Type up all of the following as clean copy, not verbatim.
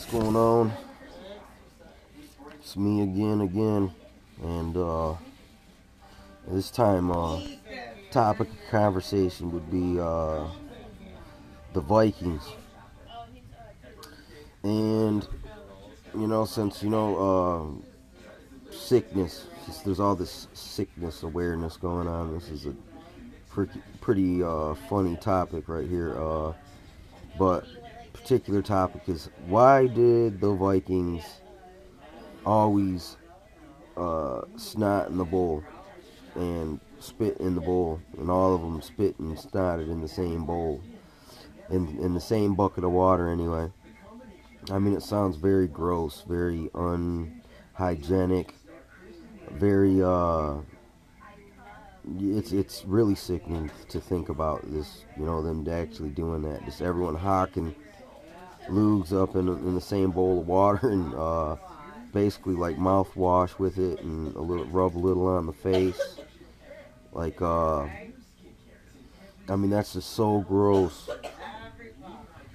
What's going on? It's me again, and this time, topic of conversation would be the Vikings, and since sickness, since there's all this sickness awareness going on, this is a pretty funny topic right here. But particular topic is, why did the Vikings always snot in the bowl and spit in the bowl, and all of them spit and snotted in the same bowl, in the same bucket of water anyway. I mean, it sounds very gross, very unhygienic, very it's really sickening to think about this, them actually doing that. Just everyone hocking lugs up in the same bowl of water, and basically like mouthwash with it, and rub a little on the face. Like, I mean, that's just so gross.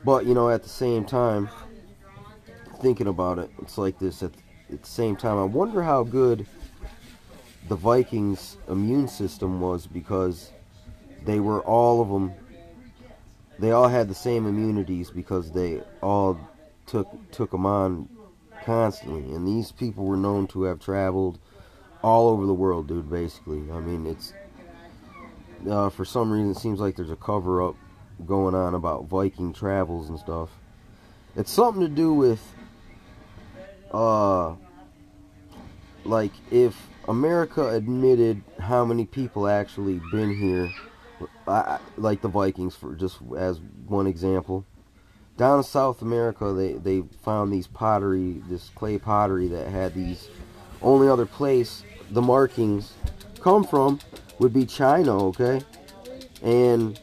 But, at the same time, thinking about it, it's like this. At the same time, I wonder how good the Vikings' immune system was, because they all had the same immunities, because they all took them on constantly. And these people were known to have traveled all over the world, dude, basically. I mean, it's for some reason it seems like there's a cover-up going on about Viking travels and stuff. It's something to do with like, if America admitted how many people actually been here, like the Vikings, for just as one example. Down in South America, they found this clay pottery that had these. Only other place the markings come from would be China, okay? And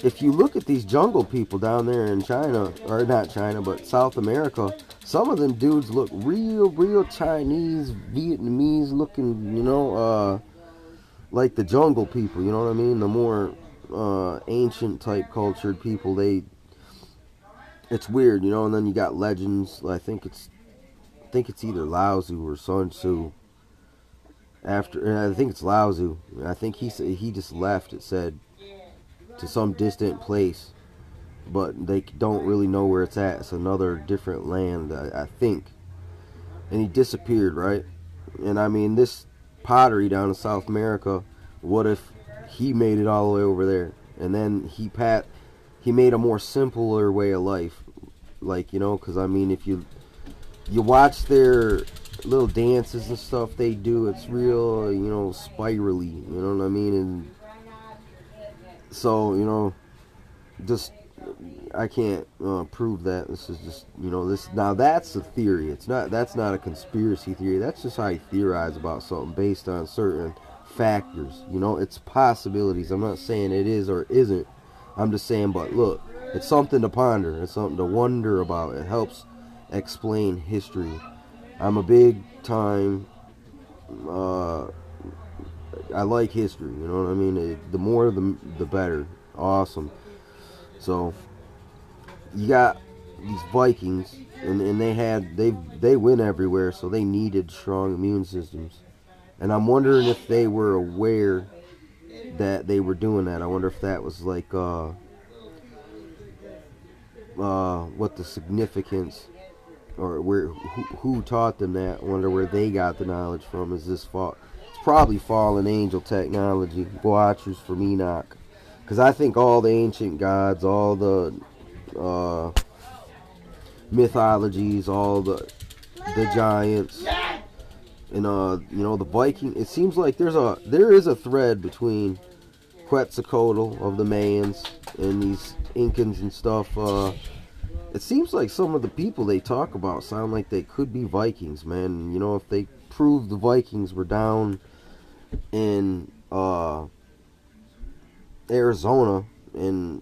if you look at these jungle people down there in China, or not China, but South America, some of them dudes look real Chinese, Vietnamese looking, like the jungle people, you know what I mean? The more ancient type cultured people, it's weird, and then you got legends. I think it's either Lao Tzu or Sun Tzu. I think it's Lao Tzu. I think he just left, it said, to some distant place, but they don't really know where it's at. It's another different land, I think. And he disappeared, right? And I mean, this pottery down in South America, what if he made it all the way over there, and then he made a more simpler way of life, like, because I mean, if you watch their little dances and stuff they do, it's real, spirally, you know what I mean? And so, just, I can't prove that. This is just, now that's a theory. That's not a conspiracy theory. That's just how you theorize about something based on certain factors. It's possibilities. I'm not saying it is or isn't. I'm just saying, but look, it's something to ponder. It's something to wonder about. It helps explain history. I'm a big time, I like history, you know what I mean? The more, the better. Awesome. So, you got these Vikings, and they went everywhere, so they needed strong immune systems. And I'm wondering if they were aware that they were doing that. I wonder if that was like, what the significance, or who taught them that. I wonder where they got the knowledge from. It's probably fallen angel technology, watchers from Enoch, because I think all the ancient gods, all the mythologies, all the giants, and the Viking. It seems like there is a thread between Quetzalcoatl of the Mayans and these Incans and stuff. It seems like some of the people they talk about sound like they could be Vikings, man. If they proved the Vikings were down in Arizona and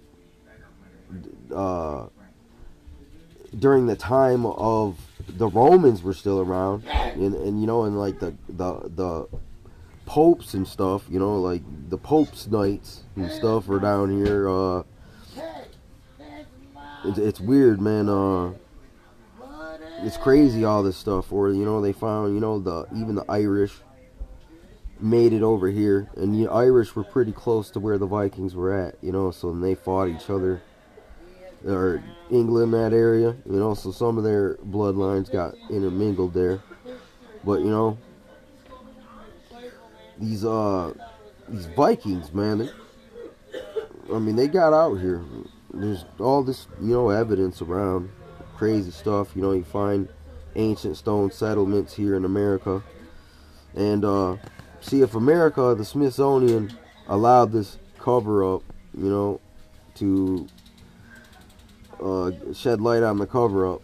during the time of the Romans were still around, and like the popes and stuff, like the Pope's knights and stuff are down here. It's weird, man. it's crazy all this stuff. Or they found the even the Irish made it over here, and the Irish were pretty close to where the Vikings were at. So they fought each other, or England, that area. So some of their bloodlines got intermingled there. But these Vikings, man, they got out here. There's all this evidence around, crazy stuff. You find ancient stone settlements here in America, and see, if America, the Smithsonian, allowed this cover up, to shed light on the cover up,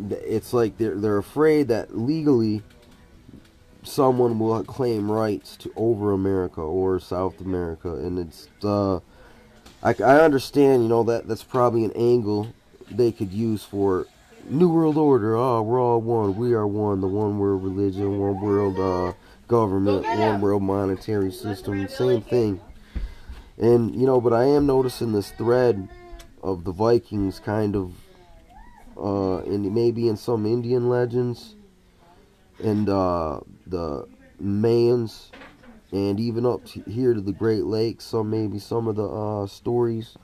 it's like they're afraid that legally someone will claim rights to over America or South America, and it's I understand that's probably an angle they could use for New World Order. Oh, we're all one, we are one, the one world religion, one world government, one world monetary system, same thing. And but I am noticing this thread of the Vikings kind of and maybe in some Indian legends, and the Mayans, and even up here to the Great Lakes, some of the stories,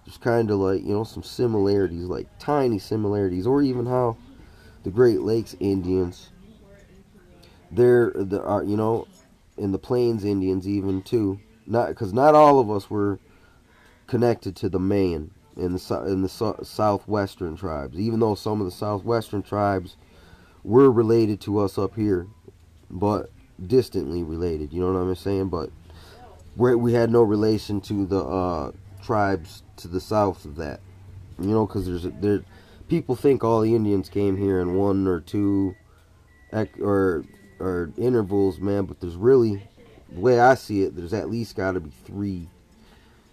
there's kind of like some similarities, like tiny similarities, or even how the Great Lakes Indians, they're and the Plains Indians even too, because not all of us were connected to the Mayan in the southwestern tribes, even though some of the southwestern tribes were related to us up here, but distantly related, you know what I'm saying? But we had no relation to the tribes to the south of that, because there people think all the Indians came here in one or two or intervals, man, but there's really, the way I see it, there's at least got to be three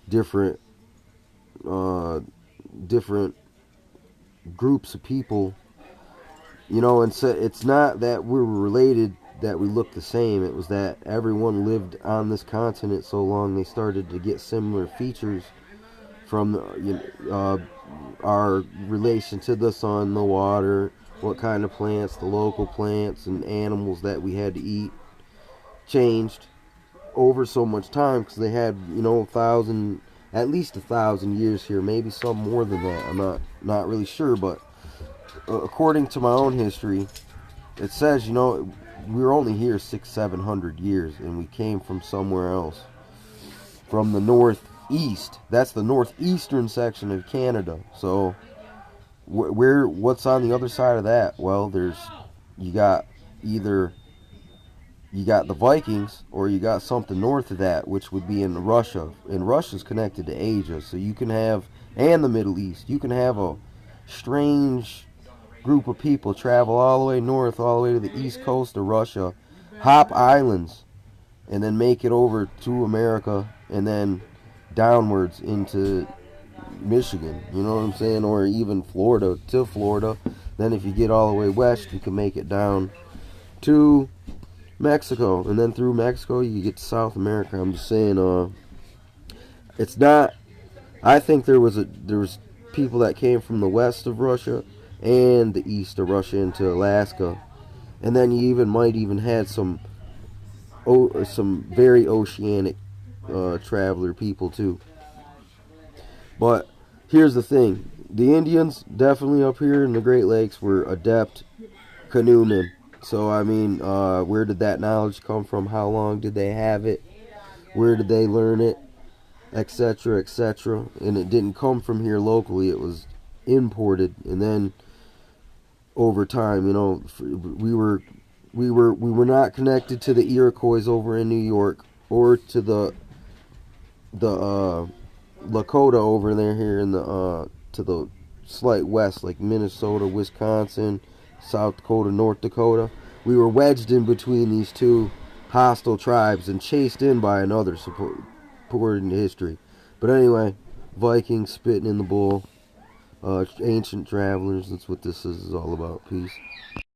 different different groups of people, and so it's not that we were related, that we looked the same. It was that everyone lived on this continent so long, they started to get similar features from our relation to the sun, the water, what kind of plants, the local plants and animals that we had to eat, changed over so much time, because they had at least 1,000 years here, maybe some more than that. I'm not really sure, but according to my own history, it says we were only here 600-700 years, and we came from somewhere else, from the northeast. That's the northeastern section of Canada. So what's on the other side of that? Well, you got the Vikings, or you got something north of that, which would be in Russia. And Russia's connected to Asia, so you can have, and the Middle East, you can have a strange group of people travel all the way north, all the way to the east coast of Russia, hop islands, and then make it over to America, and then downwards into Michigan, you know what I'm saying, or even Florida, to Florida. Then if you get all the way west, you can make it down to Mexico, and then through Mexico you get to South America. I'm just saying, it's not, I think there was people that came from the west of Russia and the east of Russia into Alaska, and then you might even had some very oceanic traveler people too. But here's the thing: the Indians definitely up here in the Great Lakes were adept canoemen. So where did that knowledge come from? How long did they have it? Where did they learn it? Etc. etc. And it didn't come from here locally. It was imported, and then over time, we were not connected to the Iroquois over in New York, or to the Lakota over there here in the to the slight west, like Minnesota, Wisconsin, South Dakota, North Dakota. We were wedged in between these two hostile tribes and chased in by another, supported in history. But anyway, Vikings spitting in the bowl, ancient travelers. That's what this is all about. Peace.